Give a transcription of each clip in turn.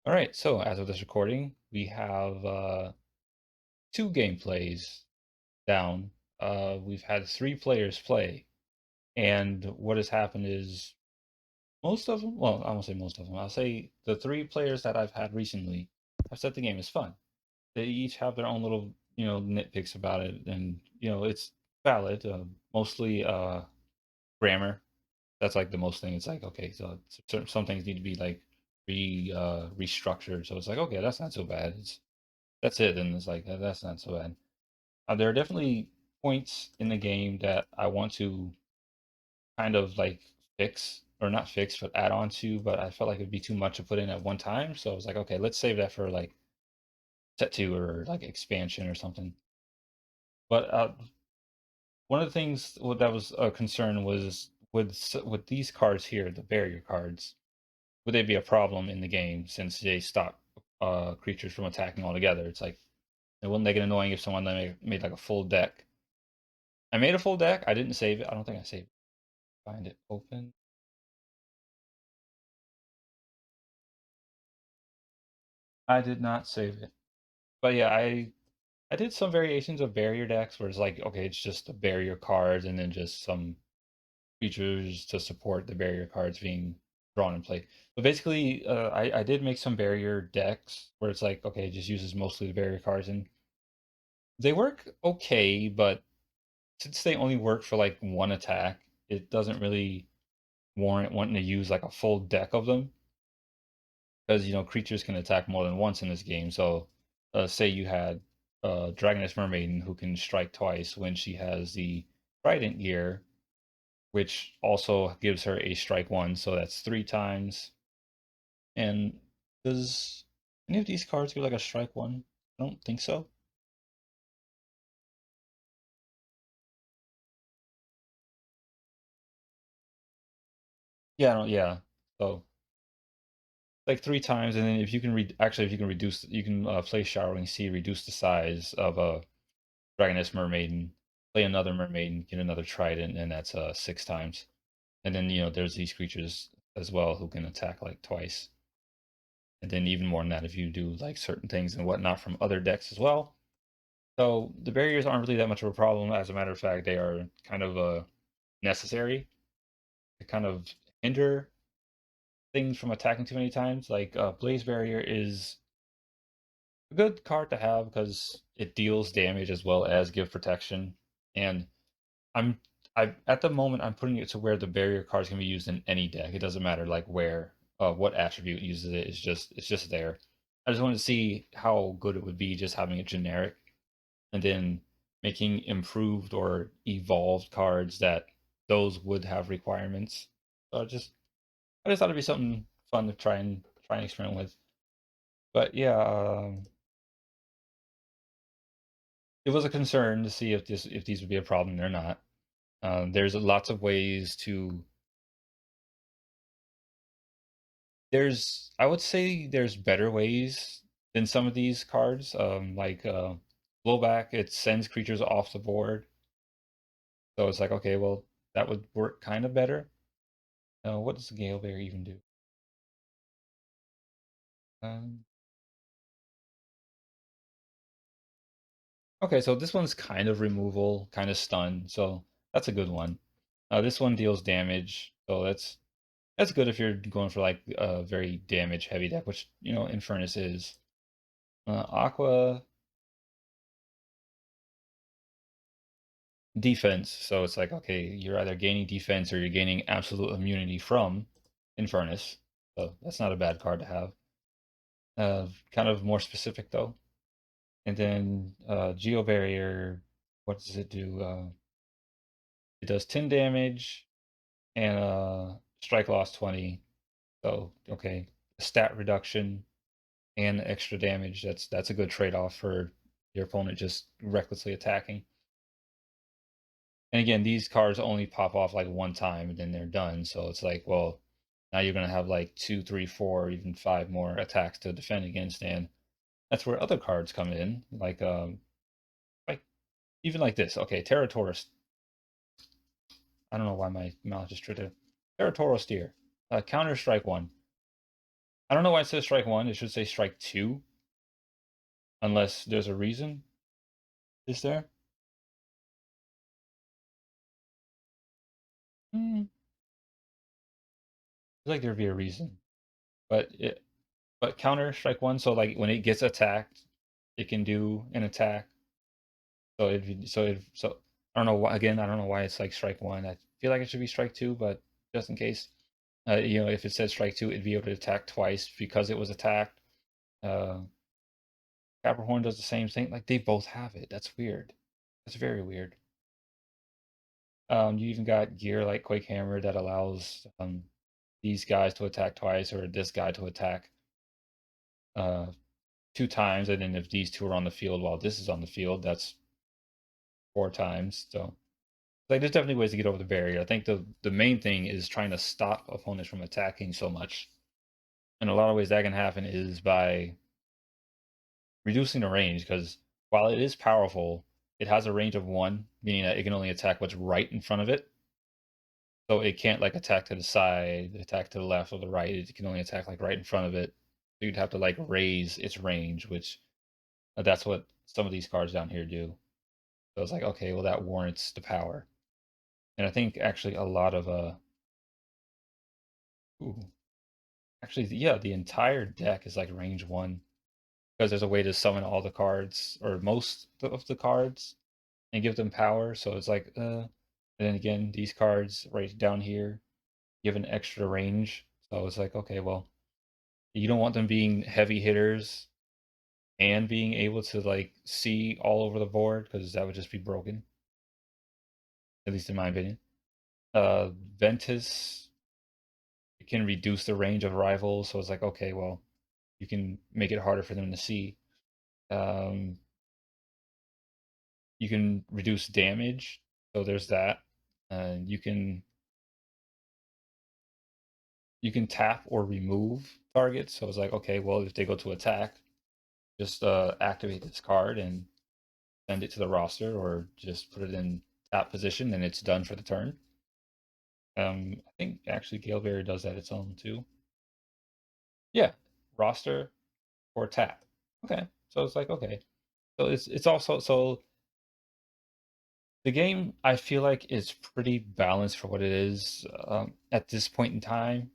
All right, so as of this recording, we have two gameplays down. We've had three players play, and what has happened is most of them, well, I won't say most of them, I'll say the three players that I've had recently have said the game is fun. They each have their own little, nitpicks about it, and, it's valid. Mostly grammar. That's like the most thing. It's like, okay, so some things need to be like restructured. So it's like, okay, that's not so bad. That's it, and it's like that's not so bad. There are definitely points in the game that I want to kind of like fix, or not fix, but add on to, but I felt like it'd be too much to put in at one time. So I was like, okay, let's save that for like set two or like expansion or something. But one of the things that was a concern was with these cards here, the barrier cards, would they be a problem in the game since they stop creatures from attacking altogether? It's like, wouldn't they get annoying if someone made like a full deck? I made a full deck. I didn't save it. I don't think I saved it. Find it open. I did not save it. But yeah, I did some variations of barrier decks where it's like, okay, it's just the barrier cards and then just some features to support the barrier cards being drawn and played. But basically, I did make some barrier decks where it's like, okay, it just uses mostly the barrier cards, and they work okay, but since they only work for like one attack, it doesn't really warrant wanting to use like a full deck of them. Because creatures can attack more than once in this game. So, say you had Dragoness Mermaiden who can strike twice when she has the Trident gear, which also gives her a strike one, so that's three times. And does any of these cards give like a strike one? I don't think so. Yeah, I don't, yeah. So like three times, and then if you can actually if you can reduce, you can play Showering Sea, reduce the size of a Dragoness Mermaiden, play another Mermaiden, get another Trident, and that's six times. And then there's these creatures as well who can attack like twice, and then even more than that if you do like certain things and whatnot from other decks as well. So the barriers aren't really that much of a problem. As a matter of fact, they are kind of necessary to kind of hinder things from attacking too many times. Like Blaze Barrier is a good card to have because it deals damage as well as give protection. And I'm I at the moment I'm putting it to where the barrier cards can be used in any deck. It doesn't matter like where what attribute uses it. It's just there. I just wanted to see how good it would be just having it generic, and then making improved or evolved cards that those would have requirements. So I just thought it'd be something fun to try and experiment with. But yeah, it was a concern to see if these would be a problem or not. There's lots of ways to I would say there's better ways than some of these cards. Like blowback, it sends creatures off the board. So it's like, okay, well, that would work kind of better. What does Gale Bear even do? Um, okay, so this one's kind of removal, kind of stun. So that's a good one. This one deals damage, so that's good if you're going for like a very damage heavy deck, which Infernus is. Aqua defense. So it's like, okay, you're either gaining defense or you're gaining absolute immunity from Infernus. So that's not a bad card to have. Kind of more specific though. And then Geo Barrier, what does it do? It does 10 damage and strike loss 20. So okay, stat reduction and extra damage. That's a good trade-off for your opponent just recklessly attacking. And again, these cards only pop off like one time and then they're done. So it's like, well, now you're gonna have like two, three, four, even five more attacks to defend against, and that's where other cards come in, like even like this. Okay, Territorus. I don't know why my mouth just tripped. Territorus Steer. Counter Strike one. I don't know why it says strike one. It should say strike two, unless there's a reason. Is there? Hmm. I feel like there'd be a reason, but counter strike one. So like when it gets attacked, it can do an attack. So I don't know why, again, I don't know why it's like strike one. I feel like it should be strike two, but just in case, if it said strike two, it'd be able to attack twice because it was attacked. Uh, Capricorn does the same thing. Like they both have it. That's weird. That's very weird. You even got gear like Quake Hammer that allows these guys to attack twice, or this guy to attack uh, two times, and then if these two are on the field while this is on the field, that's four times. So like there's definitely ways to get over the barrier. I think the main thing is trying to stop opponents from attacking so much. And a lot of ways that can happen is by reducing the range, because while it is powerful, it has a range of one, meaning that it can only attack what's right in front of it. So it can't like attack to the side, attack to the left or the right. It can only attack like right in front of it. So you'd have to like raise its range, which that's what some of these cards down here do. So it's like, okay, well that warrants the power. And I think actually a lot of ooh, actually yeah, the entire deck is like range one because there's a way to summon all the cards or most of the cards and give them power. So it's like and then again, these cards right down here give an extra range. So it's like, okay, well, you don't want them being heavy hitters and being able to like see all over the board because that would just be broken, at least in my opinion. Ventus can reduce the range of rivals, so it's like, okay, well, you can make it harder for them to see. Um, you can reduce damage, so there's that. You can tap or remove targets, so it's like, okay, well, if they go to attack, just activate this card and send it to the roster, or just put it in tap position, and it's done for the turn. I think actually Galeberry does that its own too. Yeah, roster or tap. Okay, so it's like, okay, so it's also, so the game I feel like is pretty balanced for what it is at this point in time,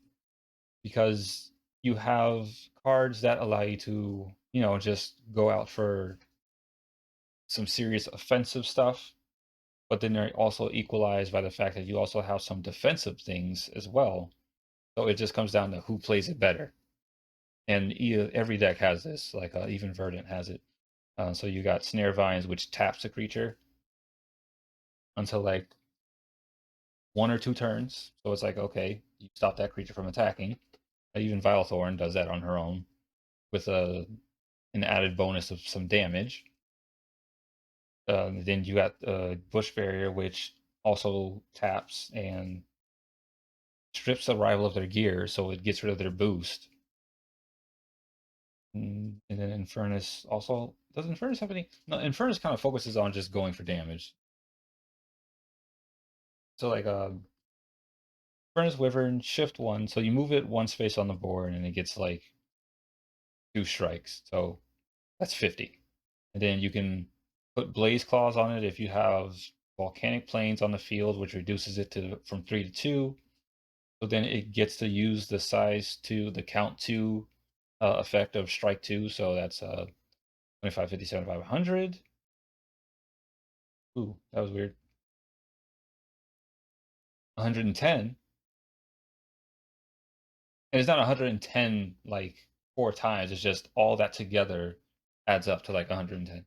because you have cards that allow you to, just go out for some serious offensive stuff, but then they're also equalized by the fact that you also have some defensive things as well. So it just comes down to who plays it better. And every deck has this, like even Verdant has it. So you got Snare Vines, which taps a creature until like one or two turns. So it's like, okay, you stop that creature from attacking. Even Vilethorn does that on her own with an added bonus of some damage. Then you got Bush Barrier, which also taps and strips a rival of their gear, so it gets rid of their boost. And then Infernus also, does Infernus have any? No, Infernus kind of focuses on just going for damage. So like Infernus Wyvern, shift one, so you move it one space on the board and it gets like two strikes. So that's 50. And then you can put Blaze Claws on it if you have Volcanic Plains on the field, which reduces it to from 3 to 2. So then it gets to use the size 2, the count 2 effect of strike 2. So that's 25, 50, 75, 100. Ooh, that was weird. 110. And it's not 110 like four times. It's just all that together adds up to like 110.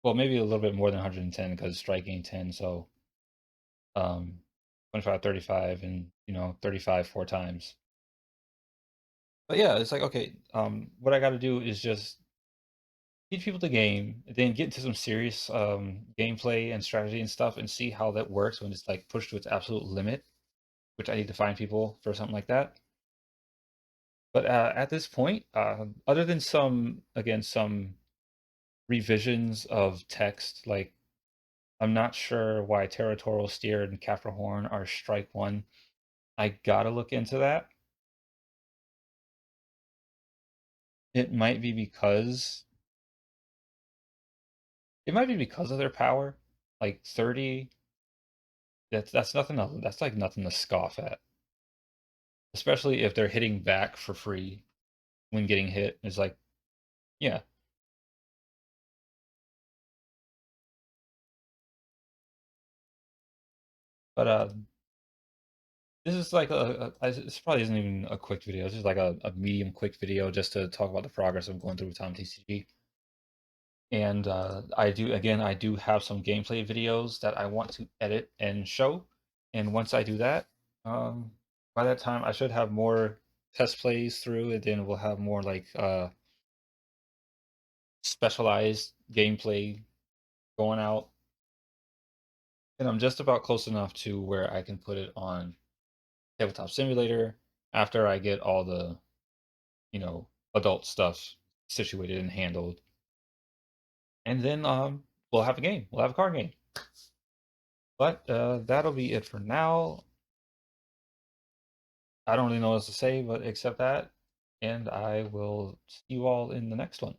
Well, maybe a little bit more than 110 because striking 10. So um, 25, 35, and 35 four times. But yeah, it's like, okay, what I got to do is just teach people the game, then get into some serious gameplay and strategy and stuff, and see how that works when it's like pushed to its absolute limit. Which I need to find people for something like that. But at this point, other than some revisions of text, like I'm not sure why Territorial Steer and Horn are strike one. I gotta look into that. It might be because of their power. Like 30, that's nothing to, that's like nothing to scoff at. Especially if they're hitting back for free when getting hit. It's like, yeah. But this is like this probably isn't even a quick video. This is like a medium quick video just to talk about the progress I'm going through with Tamen TCG. And I do have some gameplay videos that I want to edit and show. And once I do that, um, by that time I should have more test plays through, and then we'll have more like specialized gameplay going out. And I'm just about close enough to where I can put it on Tabletop Simulator after I get all the, adult stuff situated and handled. And then we'll have a game. We'll have a card game. But that'll be it for now. I don't really know what else to say, but except that. And I will see you all in the next one.